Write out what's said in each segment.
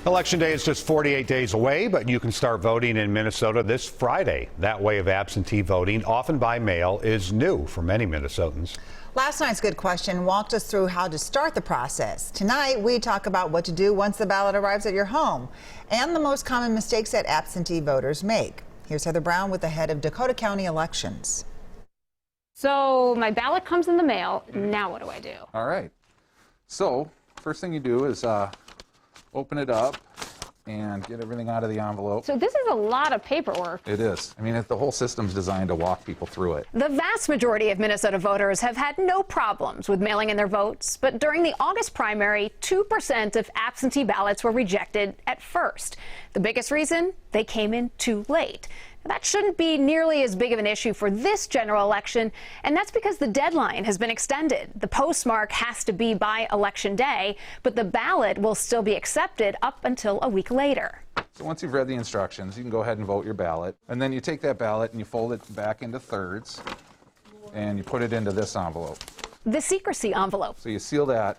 Election Day is just 48 days away, but you can start voting in Minnesota this Friday. That way of absentee voting, often by mail, is new for many Minnesotans. Last night's Good Question walked us through how to start the process. Tonight, we talk about what to do once the ballot arrives at your home and the most common mistakes that absentee voters make. Here's Heather Brown with the head of Dakota County Elections. So my ballot comes in the mail. Now what do I do? All right. So first thing you do is open it up and get everything out of the envelope. So this is a lot of paperwork. It is. I mean, the whole system's designed to walk people through it. The vast majority of Minnesota voters have had no problems with mailing in their votes, but during the August primary, 2% of absentee ballots were rejected at first. The biggest reason? They came in too late. That shouldn't be nearly as big of an issue for this general election, and that's because the deadline has been extended. The postmark has to be by Election Day, but the ballot will still be accepted up until a week later. So once you've read the instructions, you can go ahead and vote your ballot. And then you take that ballot and you fold it back into thirds, and you put it into this envelope. The secrecy envelope. So you seal that,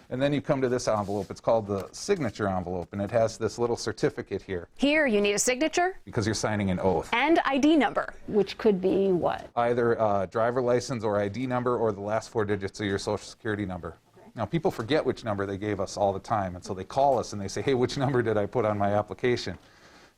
and then you come to this envelope. It's called the signature envelope, and it has this little certificate here. Here you need a signature. Because you're signing an oath. And ID number, which could be what? Either a driver license or ID number or the last 4 digits of your social security number. Now, people forget which number they gave us all the time, and so they call us and they say, hey, which number did I put on my application?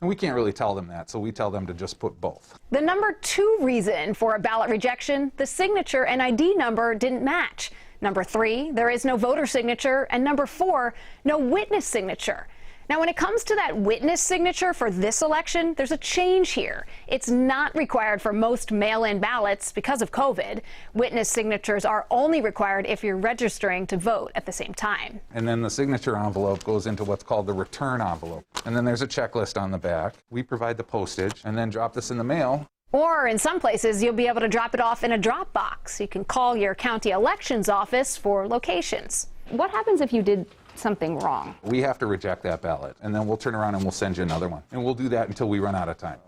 And we can't really tell them that, so we tell them to just put both. The number 2 reason for a ballot rejection, the signature and ID number didn't match. Number 3, there is no voter signature, and number 4, no witness signature. Now, when it comes to that witness signature for this election, there's a change here. It's not required for most mail-in ballots because of COVID. Witness signatures are only required if you're registering to vote at the same time. And then the signature envelope goes into what's called the return envelope. And then there's a checklist on the back. We provide the postage and then drop this in the mail. Or in some places, you'll be able to drop it off in a drop box. You can call your county elections office for locations. What happens if you did something wrong? We have to reject that ballot, and then we'll turn around and we'll send you another one. And we'll do that until we run out of time.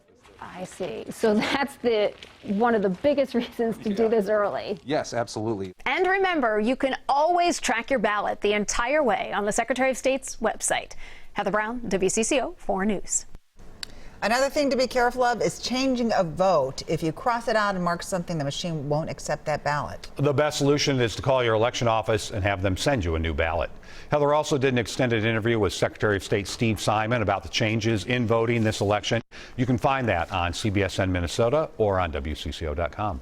I see. So that's one of the biggest reasons to do this early. Yes, absolutely. And remember, you can always track your ballot the entire way on the Secretary of State's website. Heather Brown, WCCO 4 News. Another thing to be careful of is changing a vote. If you cross it out and mark something, the machine won't accept that ballot. The best solution is to call your election office and have them send you a new ballot. Heather also did an extended interview with Secretary of State Steve Simon about the changes in voting this election. You can find that on CBSN Minnesota or on WCCO.com.